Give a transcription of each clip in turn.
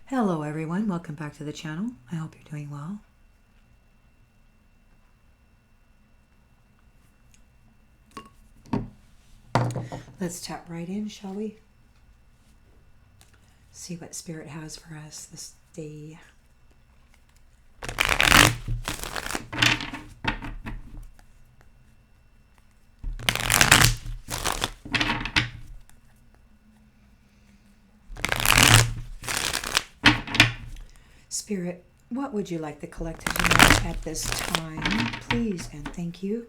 Hello everyone, welcome back to the channel. I hope you're doing well. Let's tap right in, shall we? See what Spirit has for us this day. Spirit, what would you like the collective to know at this time? Please and thank you.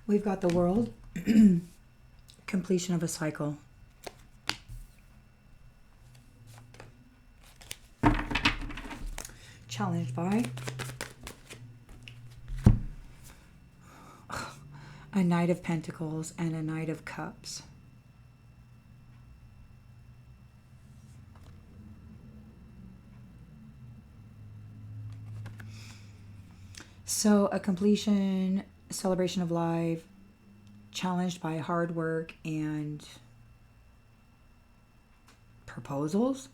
We've got the world, completion of a cycle. Challenged by a Knight of Pentacles and a Knight of Cups. So a completion, celebration of life, challenged by hard work and proposals.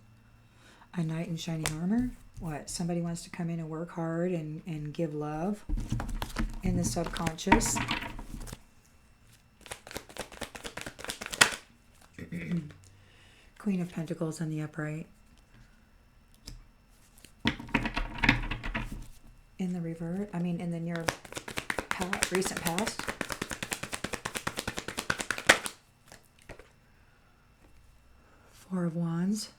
A knight in shining armor. What? Somebody wants to come in and work hard and give love in the subconscious. Queen of Pentacles in the upright. In the revert, in the near recent past. Four of Wands.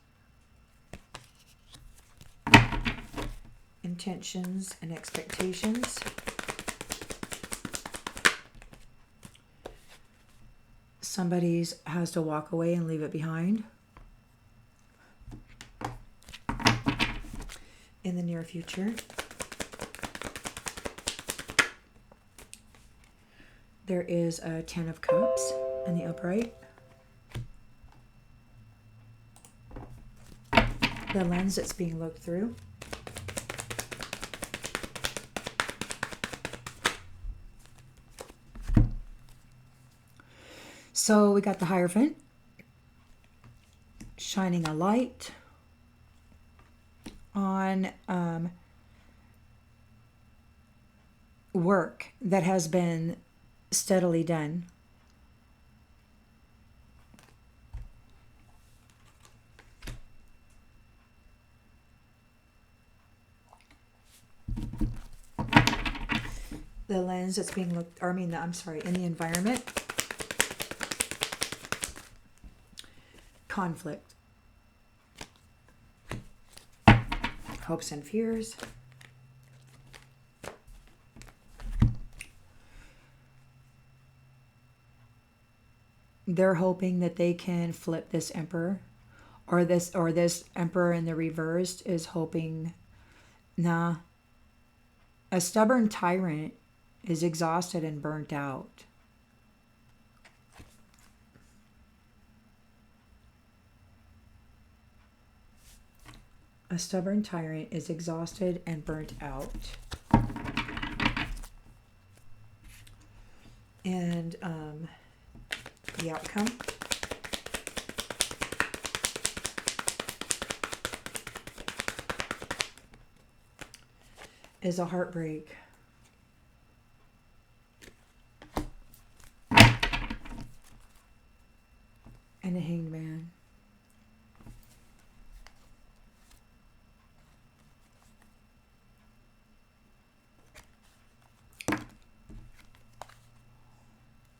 Intentions and expectations. Somebody has to walk away and leave it behind. In the near future. There is a Ten of Cups in the upright. The lens that's being looked through. So we got the Hierophant shining a light on work that has been steadily done. The lens that's being looked, in the environment. Conflict. Hopes and fears. They're hoping that they can flip this emperor, or this emperor in the reversed is hoping, nah. A stubborn tyrant is exhausted and burnt out. A stubborn tyrant is exhausted and burnt out. And the outcome is a heartbreak. And a hanged man.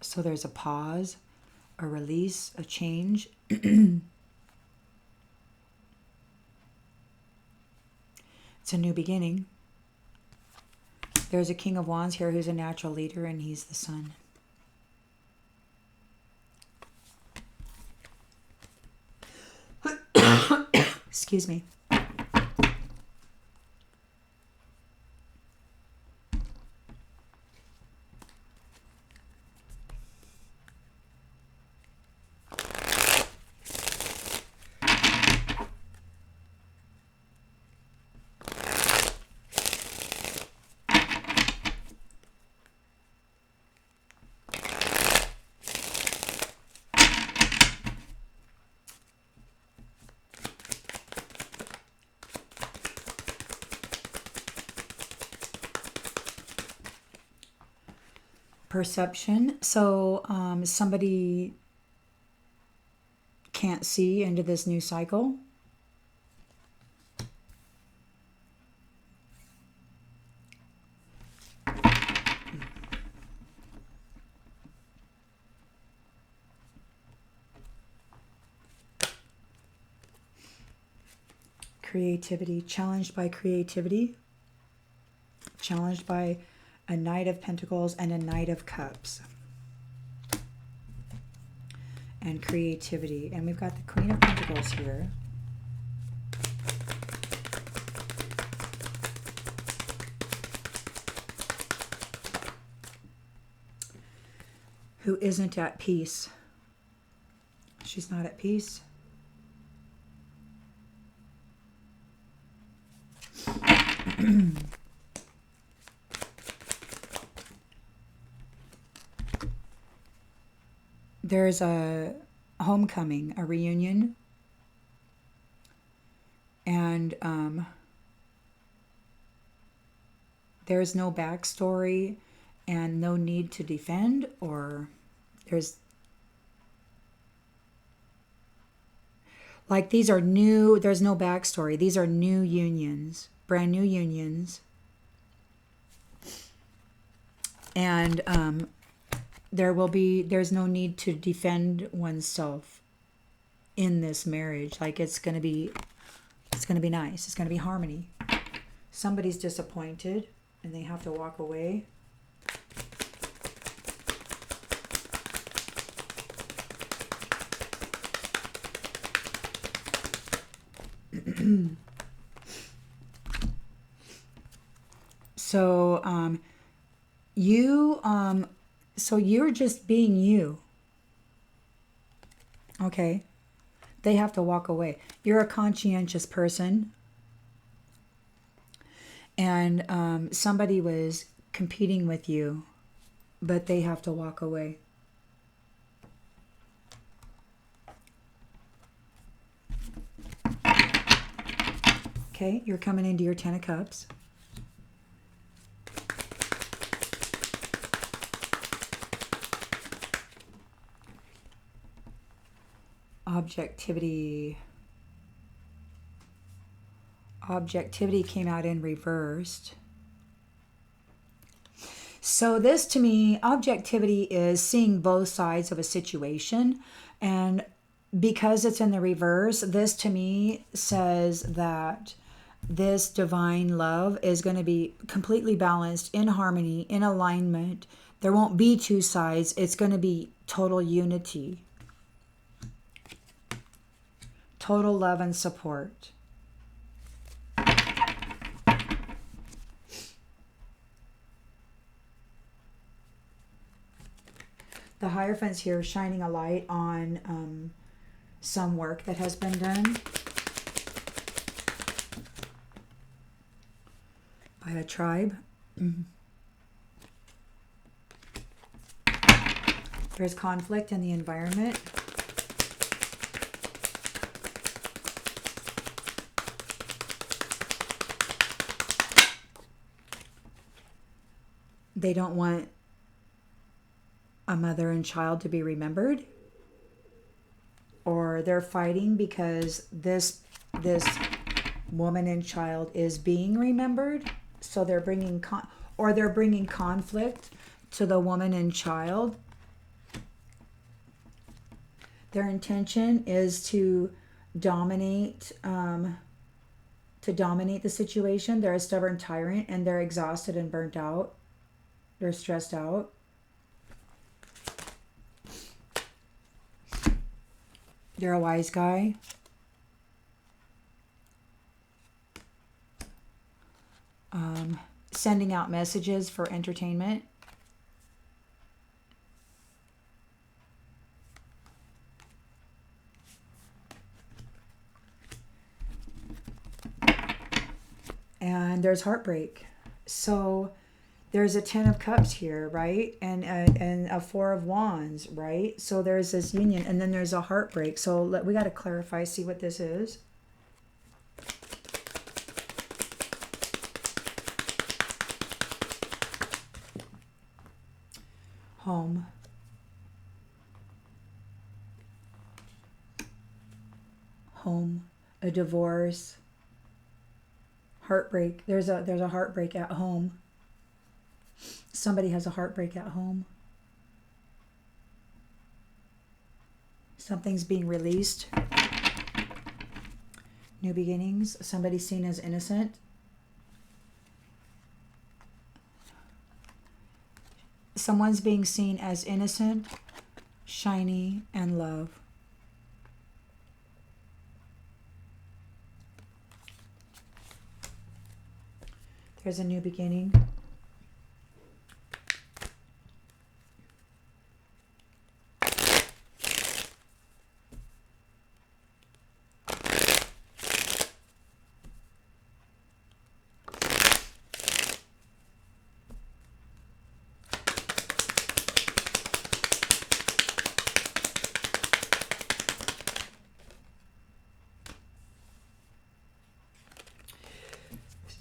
So there's a pause, a release, a change. It's a new beginning. There's a King of Wands here who's a natural leader, and he's the Sun. Excuse me. Perception. So somebody can't see into this new cycle. Creativity. Challenged by creativity. Challenged by a Knight of Pentacles and a Knight of Cups. And creativity. And we've got the Queen of Pentacles here. Who isn't at peace. She's not at peace. There's a homecoming, a reunion, and there's no backstory and no need to defend, or there's like these are new, there's no backstory. These are new unions, brand new unions. And there's no need to defend oneself in this marriage. Like it's gonna be nice. It's gonna be harmony. Somebody's disappointed and they have to walk away. So so you're just being you. Okay. They have to walk away. You're a conscientious person. And somebody was competing with you, but they have to walk away. Okay, you're coming into your 10 of Cups. Objectivity. Objectivity came out in reversed. So this to me, objectivity is seeing both sides of a situation. And because it's in the reverse, this to me says that this divine love is going to be completely balanced, in harmony, in alignment. There won't be two sides. It's going to be total unity. Total love and support. The Hierophant's here shining a light on some work that has been done by a tribe. There's conflict in the environment. They don't want a mother and child to be remembered, or they're fighting because this woman and child is being remembered, so they're bringing conflict to the woman and child. Their intention is to dominate the situation. They're a stubborn tyrant and they're exhausted and burnt out. They're stressed out. They're a wise guy. sending out messages for entertainment. And there's heartbreak. So there's a 10 of Cups here, right? And a 4 of Wands, right? So there's this union, and then there's a heartbreak. So we got to clarify, see what this is. Home. Home. A divorce. Heartbreak. There's a heartbreak at home. Somebody has a heartbreak at home. Something's being released. New beginnings. Somebody's seen as innocent. Someone's being seen as innocent, shiny, and love. There's a new beginning.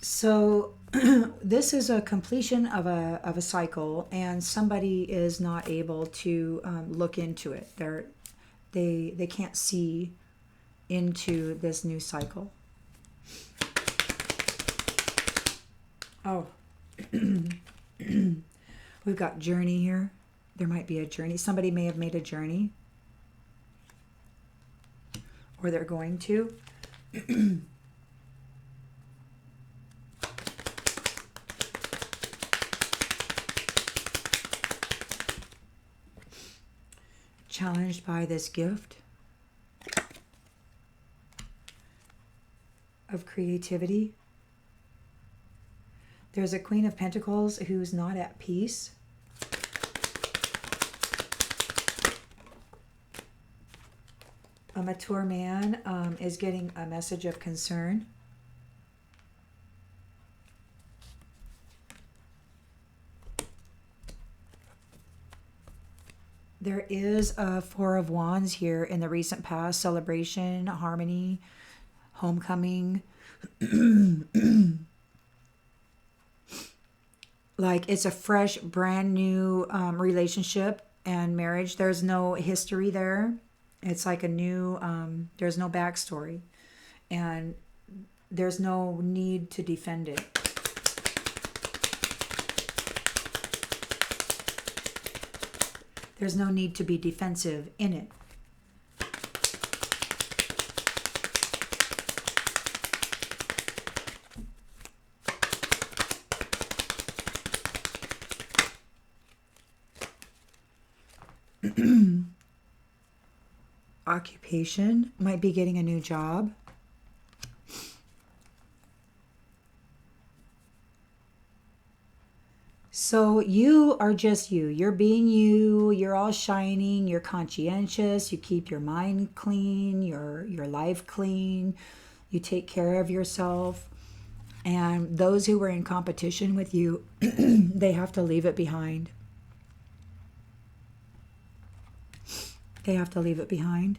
So this is a completion of a cycle, and somebody is not able to look into it. They can't see into this new cycle. Oh, we've got journey here. There might be a journey. Somebody may have made a journey, or they're going to. Challenged by this gift of creativity. There's a Queen of Pentacles who's not at peace. A mature man is getting a message of concern. There is a 4 of Wands here in the recent past. Celebration, harmony, homecoming. Like it's a fresh, brand new relationship and marriage. There's no history there. It's like a new, there's no backstory. And there's no need to defend it. There's no need to be defensive in it. Occupation, might be getting a new job. So you are just you. You're being you. You're all shining. You're conscientious. You keep your mind clean, your life clean. You take care of yourself. And those who were in competition with you, they have to leave it behind. They have to leave it behind.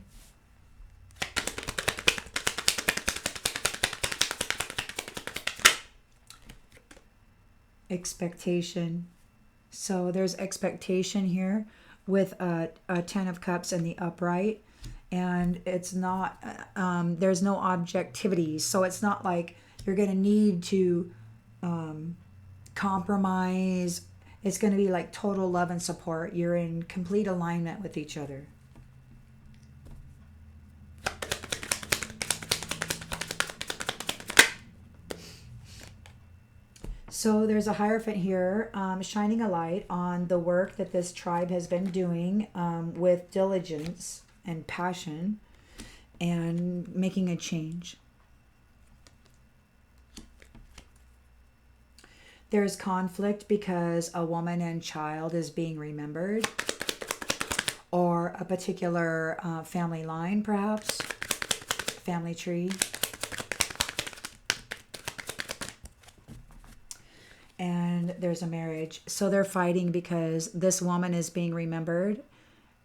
Expectation. So there's expectation here with a 10 of Cups in the upright, and it's not there's no objectivity, so it's not like you're going to need to compromise. It's going to be like total love and support. You're in complete alignment with each other. So there's a Hierophant here shining a light on the work that this tribe has been doing with diligence and passion and making a change. There's conflict because a woman and child is being remembered, or a particular family line, perhaps, family tree. And there's a marriage. So they're fighting because this woman is being remembered,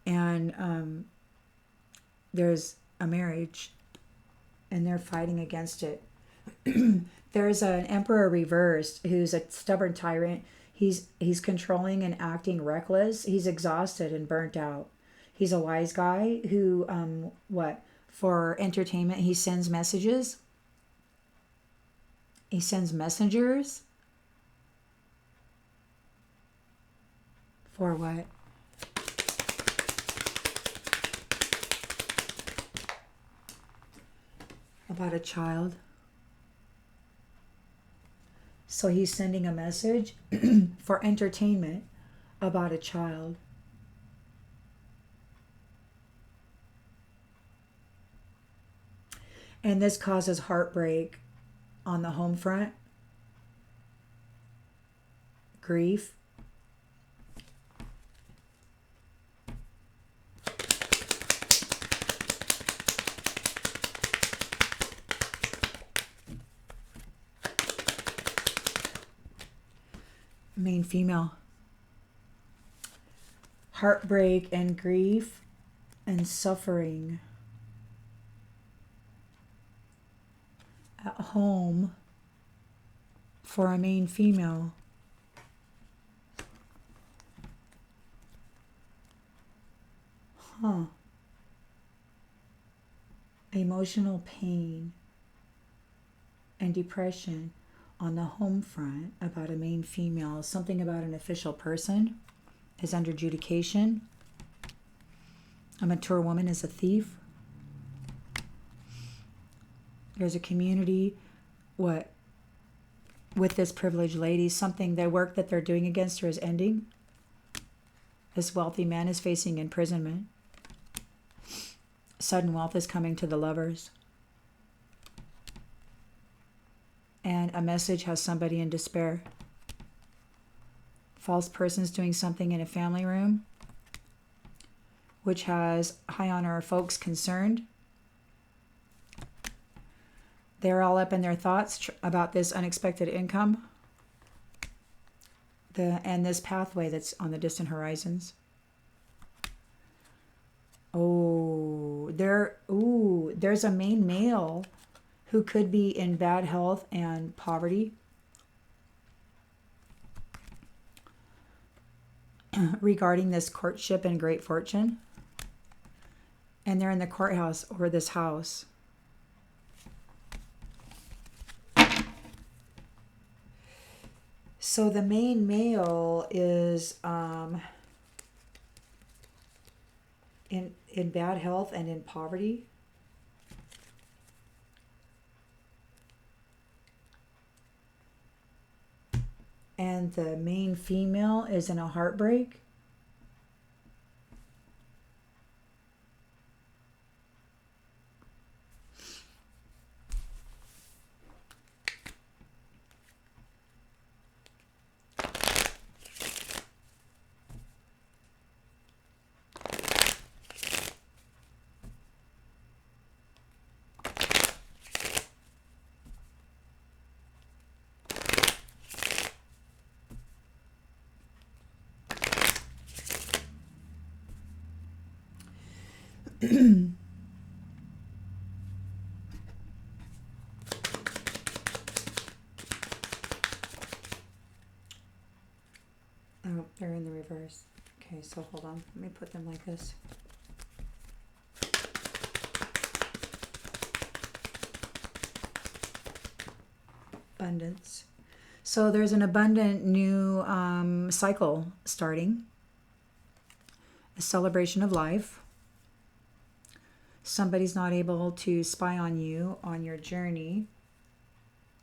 and there's a marriage, and they're fighting against it. There's an emperor reversed who's a stubborn tyrant. He's controlling and acting reckless. He's exhausted and burnt out. He's a wise guy who for entertainment he sends messages. He sends messengers. For what? About a child. So he's sending a message for entertainment about a child. And this causes heartbreak on the home front, grief. Main female. Heartbreak and grief and suffering at home for a main female. Emotional pain and depression on the home front about a main female. Something about an official person is under adjudication. A mature woman is a thief. There's a community, with this privileged lady, something, the work that they're doing against her is ending. This wealthy man is facing imprisonment. Sudden wealth is coming to the lovers. And a message has somebody in despair. False persons doing something in a family room, which has high honor folks concerned. They're all up in their thoughts about this unexpected income, and this pathway that's on the distant horizons. There's a main male who could be in bad health and poverty regarding this courtship and great fortune. And they're in the courthouse over this house. So the main male is in bad health and in poverty. And the main female is in a heartbreak. Oh, they're in the reverse. Okay, so hold on. Let me put them like this. Abundance. So there's an abundant new cycle starting. A celebration of life. Somebody's not able to spy on you on your journey.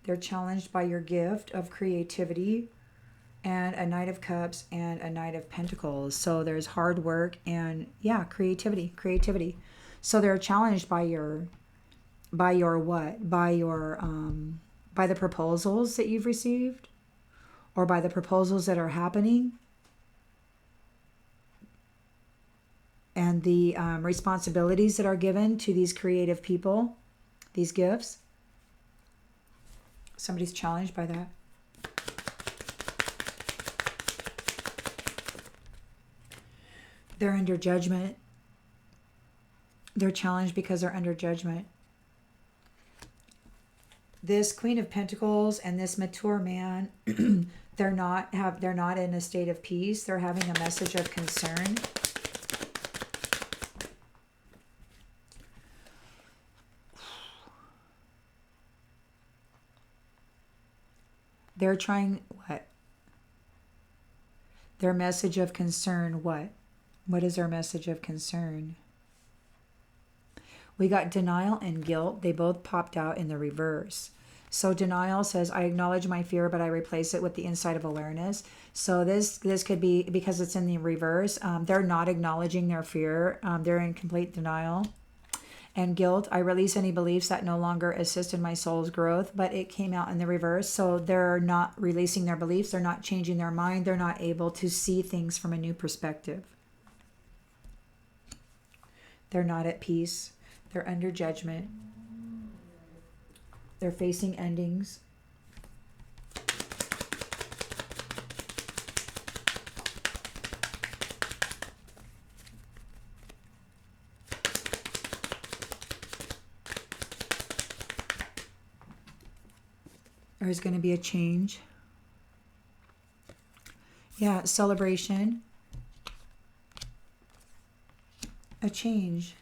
They're challenged by your gift of creativity and a Knight of Cups and a Knight of Pentacles. So there's hard work and creativity. So they're challenged by the proposals that you've received, or by the proposals that are happening, and the responsibilities that are given to these creative people, these gifts. Somebody's challenged by that. They're under judgment. They're challenged because they're under judgment. This Queen of Pentacles and this mature man, they're not in a state of peace. They're having a message of concern. They're trying what? Their message of concern, what? What is their message of concern? We got denial and guilt. They both popped out in the reverse. So denial says, I acknowledge my fear, but I replace it with the insight of awareness. So this could be, because it's in the reverse, they're not acknowledging their fear. They're in complete denial. And guilt, I release any beliefs that no longer assist in my soul's growth, but it came out in the reverse. So they're not releasing their beliefs. They're not changing their mind. They're not able to see things from a new perspective. They're not at peace. They're under judgment. They're facing endings. There's going to be a change. Yeah, celebration. A change.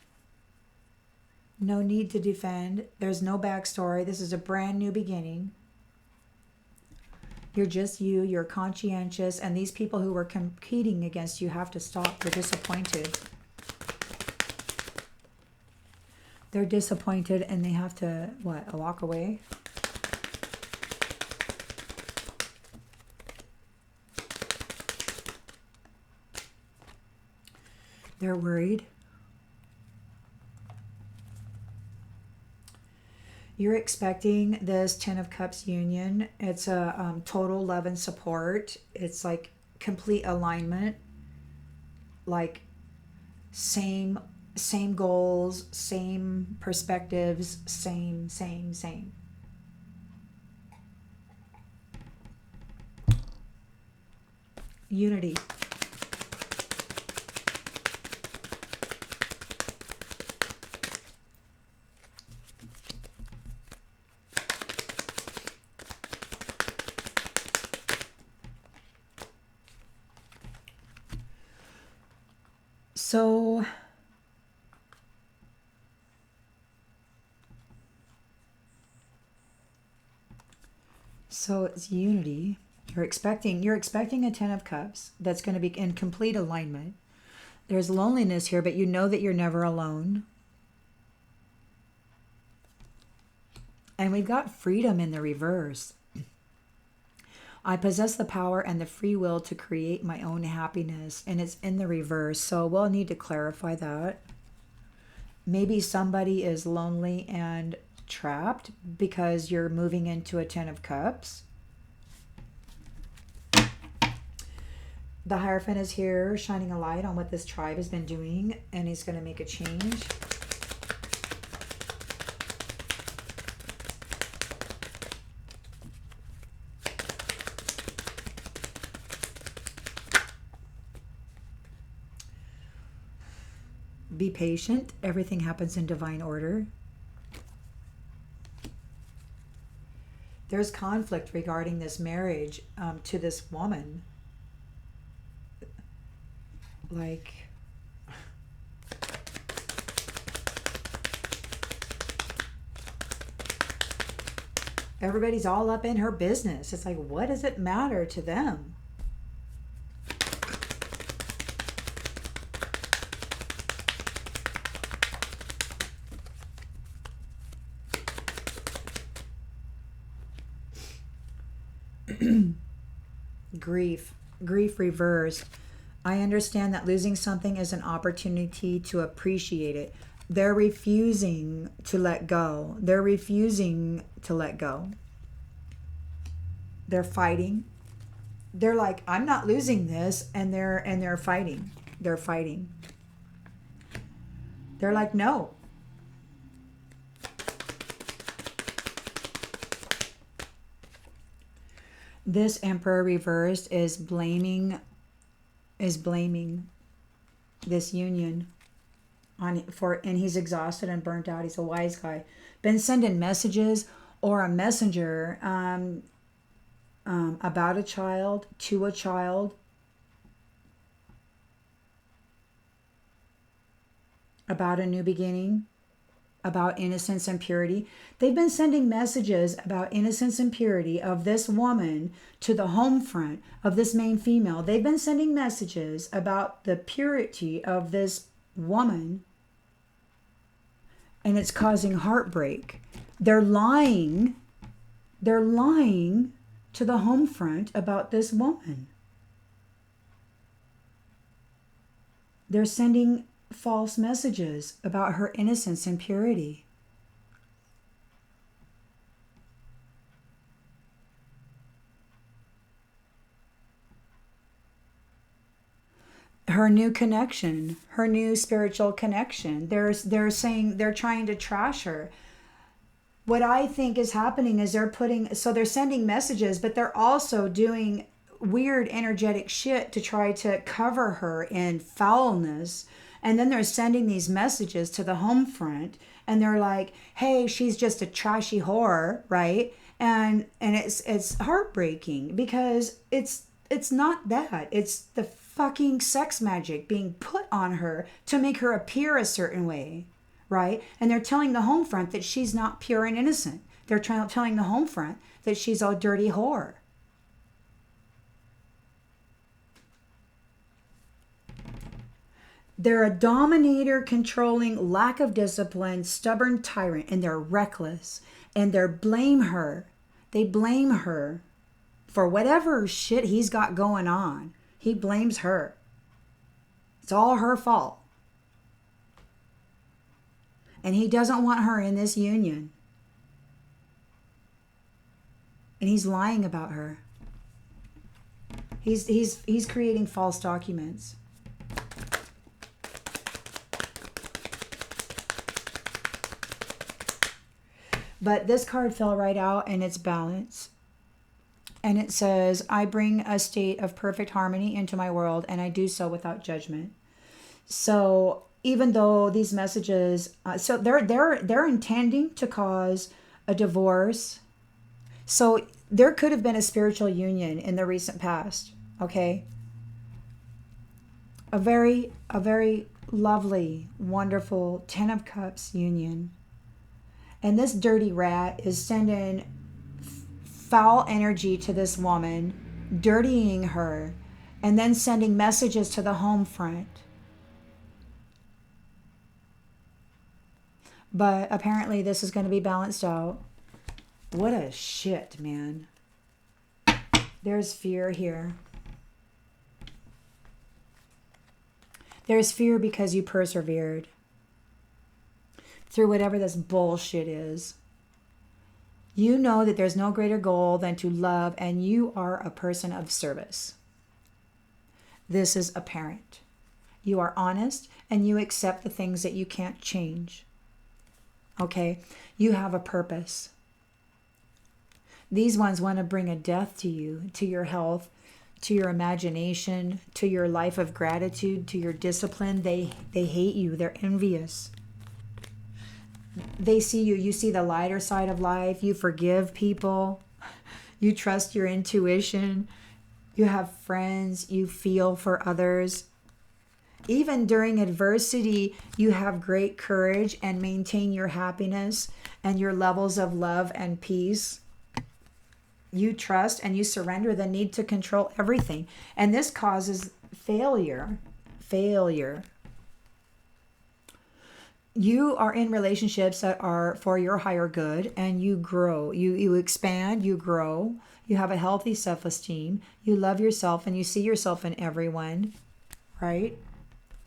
No need to defend. There's no backstory. This is a brand new beginning. You're just you. You're conscientious. And these people who were competing against you have to stop. They're disappointed. They're disappointed and they have to, what, walk away? They're worried. You're expecting this Ten of Cups union. It's a total love and support. It's like complete alignment. Like same goals, same perspectives, same. Unity. So it's unity. You're expecting a Ten of Cups that's going to be in complete alignment. There's loneliness here, but you know that you're never alone. And we've got freedom in the reverse. I possess the power and the free will to create my own happiness, and it's in the reverse. So we'll need to clarify that. Maybe somebody is lonely and trapped because you're moving into a Ten of Cups. The Hierophant is here shining a light on what this tribe has been doing, and he's going to make a change. Be patient. Everything happens in divine order. There's conflict regarding this marriage to this woman. Like, everybody's all up in her business. It's like, what does it matter to them? Grief reversed. I understand that losing something is an opportunity to appreciate it. They're refusing to let go. They're refusing to let go. They're fighting. they're like, I'm not losing this, and they're fighting. They're fighting. They're like, no. This Emperor reversed is blaming this union and he's exhausted and burnt out. He's a wise guy. Been sending messages or a messenger about a child, to a child, about a new beginning, about innocence and purity. They've been sending messages about innocence and purity of this woman to the home front of this main female. They've been sending messages about the purity of this woman, and it's causing heartbreak. They're lying to the home front about this woman. They're sending false messages about her innocence and purity. Her new connection, her new spiritual connection. They're saying they're trying to trash her. What I think is happening is they're sending messages, but they're also doing weird energetic shit to try to cover her in foulness. And then they're sending these messages to the home front, and they're like, hey, she's just a trashy whore, right? And it's heartbreaking because it's not that. It's the fucking sex magic being put on her to make her appear a certain way, right? And they're telling the home front that she's not pure and innocent. They're telling the home front that she's a dirty whore. They're a dominator, controlling, lack of discipline, stubborn tyrant, and they're reckless. And they blame her. They blame her for whatever shit he's got going on. He blames her. It's all her fault. And he doesn't want her in this union. And he's lying about her. He's creating false documents. But this card fell right out, and it's balance. And it says, I bring a state of perfect harmony into my world, and I do so without judgment. So even though these messages, so they're intending to cause a divorce. So there could have been a spiritual union in the recent past, okay? A very lovely, wonderful 10 of Cups union. And this dirty rat is sending foul energy to this woman, dirtying her, and then sending messages to the home front. But apparently this is going to be balanced out. What a shit, man. There's fear here. There's fear because you persevered through whatever this bullshit is. You know that there's no greater goal than to love, and you are a person of service. This is apparent. You are honest, and you accept the things that you can't change. Okay? You have a purpose. These ones want to bring a death to you, to your health, to your imagination, to your life of gratitude, to your discipline. They hate you. They're envious. They see you. You see the lighter side of life. You forgive people. You trust your intuition. You have friends. You feel for others. Even during adversity, you have great courage and maintain your happiness and your levels of love and peace. You trust and you surrender the need to control everything. And this causes failure. You are in relationships that are for your higher good, and you grow. You expand, you grow. You have a healthy self-esteem. You love yourself, and you see yourself in everyone, right?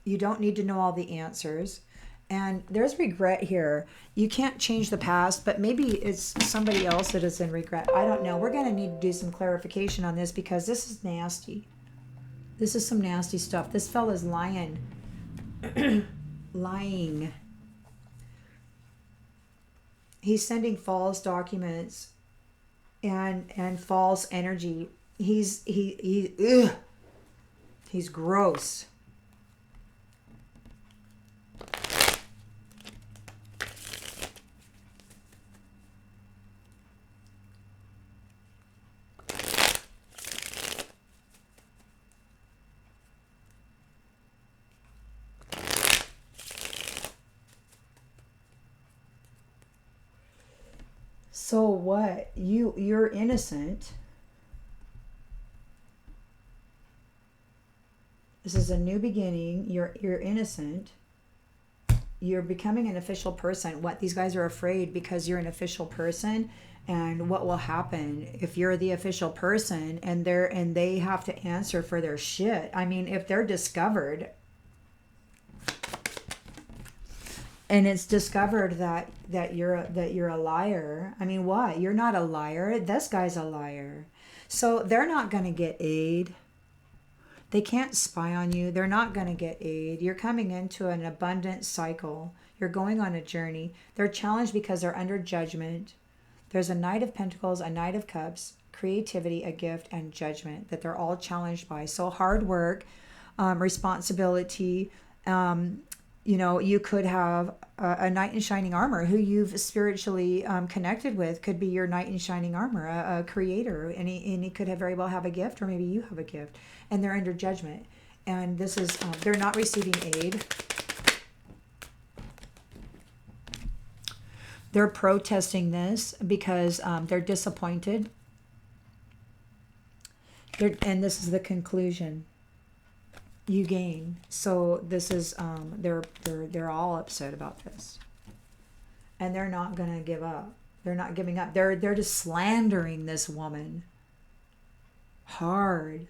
You don't need to know all the answers. And there's regret here. You can't change the past, but maybe it's somebody else that is in regret. I don't know. We're going to need to do some clarification on this because this is nasty. This is some nasty stuff. This fella's lying. Lying. He's sending false documents and false energy. He's gross. So what? You're innocent. This is a new beginning. You're innocent. You're becoming an official person. What, these guys are afraid because you're an official person, and what will happen if you're the official person and they have to answer for their shit. I mean, if they're discovered and it's discovered that you're a liar. I mean, what? You're not a liar. This guy's a liar. So they're not going to get aid. They can't spy on you. They're not going to get aid. You're coming into an abundant cycle. You're going on a journey. They're challenged because they're under judgment. There's a Knight of Pentacles, a Knight of Cups, creativity, a gift, and judgment that they're all challenged by. So hard work, responsibility. You could have a knight in shining armor who you've spiritually connected with. Could be your knight in shining armor, a creator, and he could have very well have a gift, or maybe you have a gift, and they're under judgment. And this is they're not receiving aid. They're protesting this because they're disappointed. And this is the conclusion. You gain. So this is they're all upset about this, and they're not gonna give up. They're not giving up. They're just slandering this woman hard.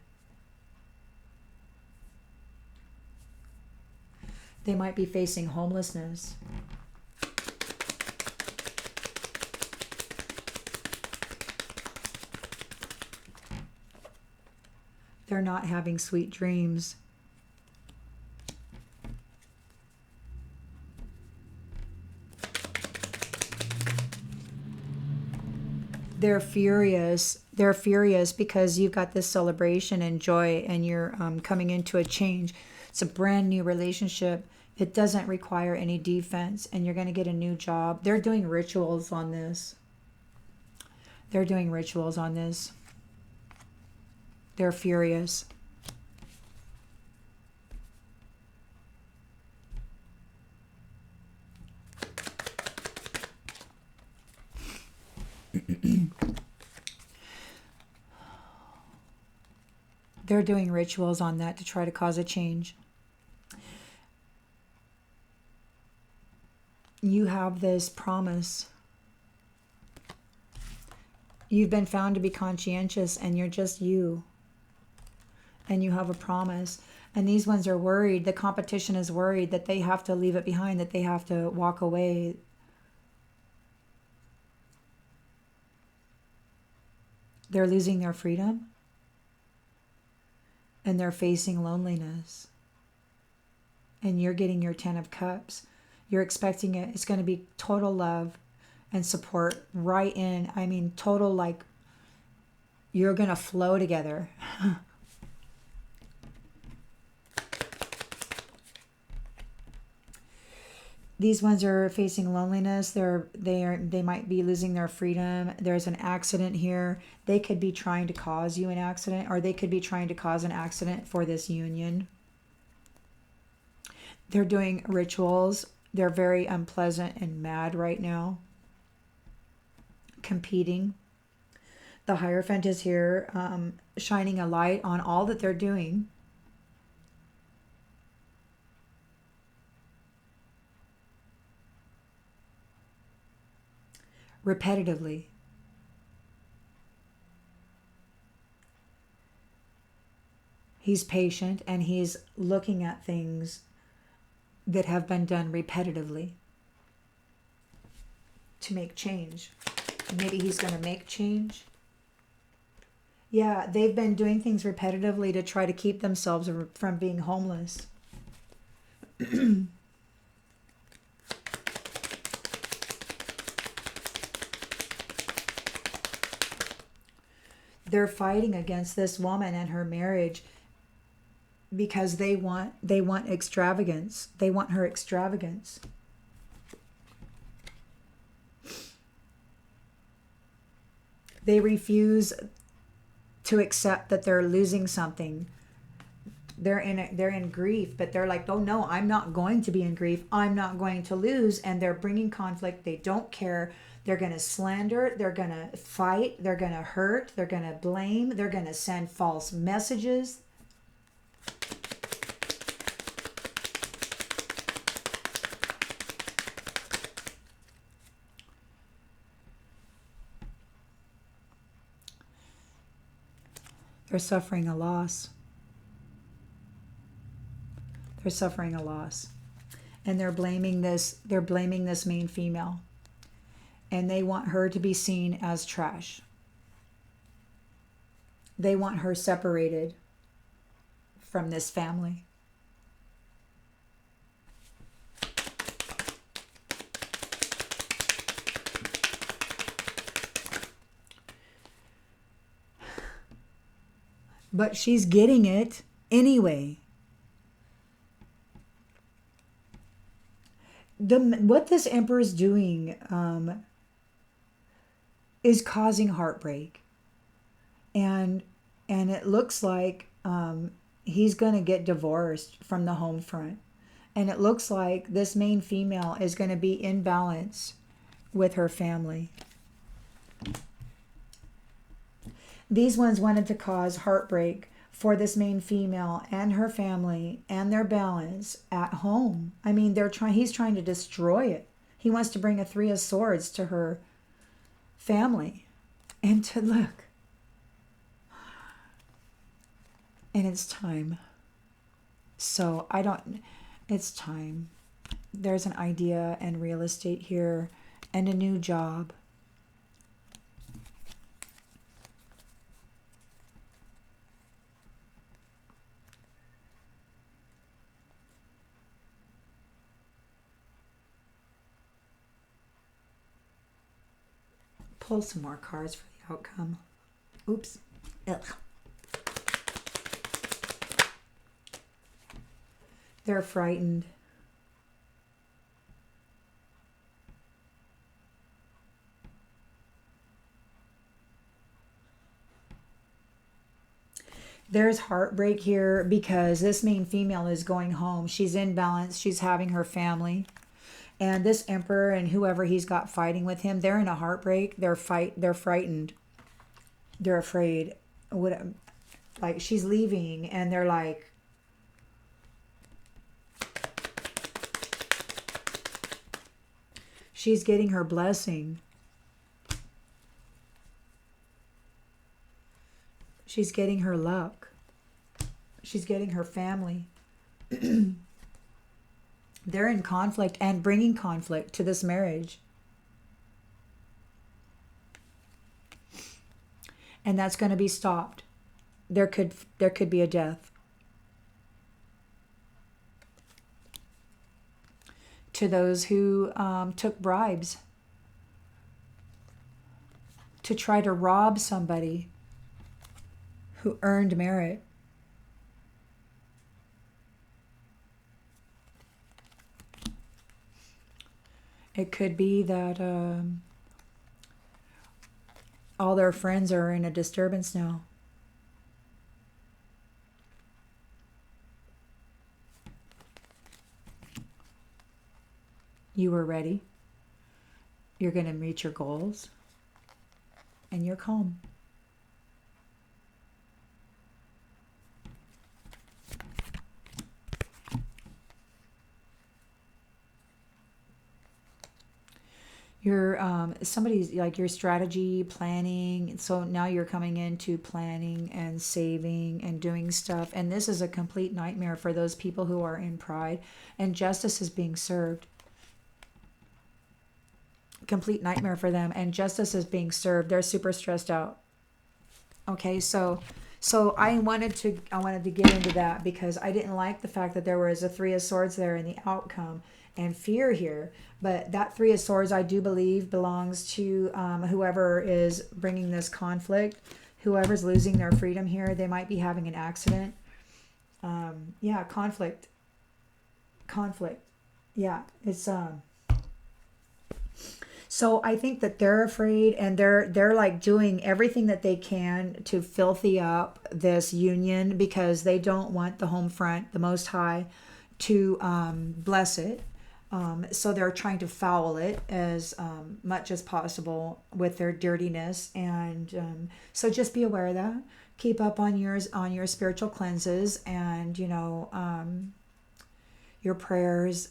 They might be facing homelessness. They're not having sweet dreams. They're furious. They're furious because you've got this celebration and joy, and you're coming into a change. It's a brand new relationship. It doesn't require any defense, and you're going to get a new job. They're doing rituals on this. They're doing rituals on this. They're furious. They're doing rituals on that to try to cause a change. You have this promise. You've been found to be conscientious, and you're just you. And you have a promise. And these ones are worried. The competition is worried that they have to leave it behind, that they have to walk away. They're losing their freedom. And they're facing loneliness. And you're getting your 10 of Cups. You're expecting it. It's going to be total love and support right in. I mean, total, like, you're going to flow together. These ones are facing loneliness. They might be losing their freedom. There's an accident here. They could be trying to cause you an accident, or they could be trying to cause an accident for this union. They're doing rituals. They're very unpleasant and mad right now. Competing. The Hierophant is here, shining a light on all that they're doing. Repetitively. He's patient, and he's looking at things that have been done repetitively to make change. Maybe he's going to make change. Yeah, they've been doing things repetitively to try to keep themselves from being homeless. They're fighting against this woman and her marriage because they want extravagance. They want her extravagance. They refuse to accept that they're losing something. They're in grief, but they're like, oh no, I'm not going to be in grief. I'm not going to lose. And they're bringing conflict. They don't care. They're going to slander. They're going to fight. They're going to hurt. They're going to blame. They're going to send false messages. They're suffering a loss. They're suffering a loss. And they're blaming this main female. And they want her to be seen as trash. They want her separated from this family. But she's getting it anyway. What this emperor is doing is causing heartbreak, and it looks like he's going to get divorced from the home front, and it looks like this main female is going to be in balance with her family. These ones wanted to cause heartbreak for this main female and her family and their balance at home. I mean, he's trying to destroy it. He wants to bring a 3 of Swords to her family. And to look. And it's time. So it's time. There's an idea and real estate here and a new job. Pull some more cards for the outcome. Oops. Ugh. They're frightened. There's heartbreak here because this main female is going home. She's in balance. She's having her family. And this emperor and whoever he's got fighting with him, they're in a heartbreak. They're frightened. They're afraid. Like she's leaving and they're like, she's getting her blessing. She's getting her luck. She's getting her family. They're in conflict and bringing conflict to this marriage. And that's going to be stopped. There could be a death. To those who took bribes to try to rob somebody who earned merit. It could be that all their friends are in a disturbance now. You were ready. You're going to reach your goals. And you're calm. Your somebody's like your strategy planning. So now you're coming into planning and saving and doing stuff, and this is a complete nightmare for those people who are in pride, and justice is being served. Complete nightmare for them, and justice is being served. They're super stressed out. Okay, so I wanted to get into that because I didn't like the fact that there was a three of swords there in the outcome and fear here. But that three of swords, I do believe, belongs to whoever is bringing this conflict. Whoever's losing their freedom here, they might be having an accident. Yeah, conflict. Yeah, it's so I think that they're afraid, and they're like doing everything that they can to filthy up this union because they don't want the home front, the Most High, to bless it. So they're trying to foul it as much as possible with their dirtiness, and so just be aware of that. Keep up on your spiritual cleanses, and your prayers.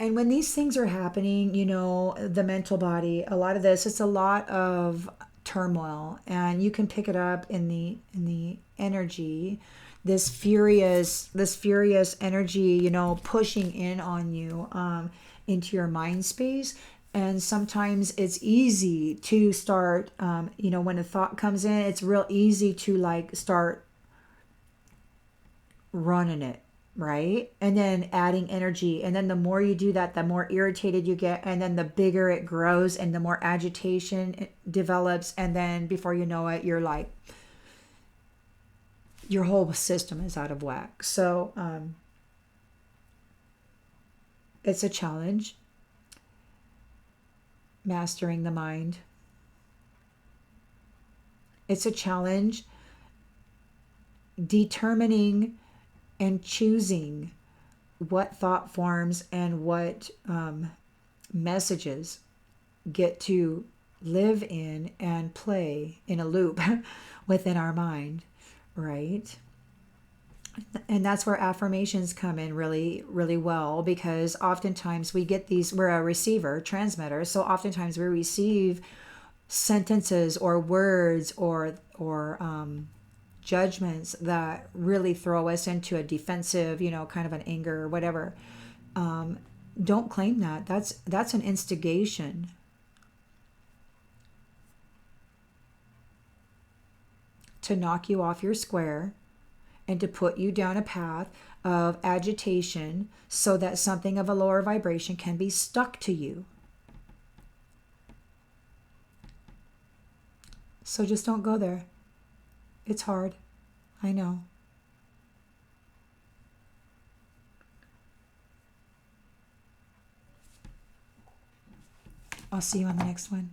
And when these things are happening, the mental body, a lot of this, it's a lot of turmoil, and you can pick it up in the energy, this furious energy, pushing in on you, into your mind space. And sometimes it's easy to start, when a thought comes in, it's real easy to like start running it, right? And then adding energy. And then the more you do that, the more irritated you get. And then the bigger it grows and the more agitation it develops. And then before you know it, you're like, your whole system is out of whack. So it's a challenge, mastering the mind. It's a challenge determining and choosing what thought forms and what messages get to live in and play in a loop within our mind, right? And that's where affirmations come in really, really well, because oftentimes we get these, we're a receiver, transmitter, so oftentimes we receive sentences or words or judgments that really throw us into a defensive, kind of an anger or whatever. Don't claim that. That's an instigation. To knock you off your square and to put you down a path of agitation so that something of a lower vibration can be stuck to you. So just don't go there. It's hard. I know. I'll see you on the next one.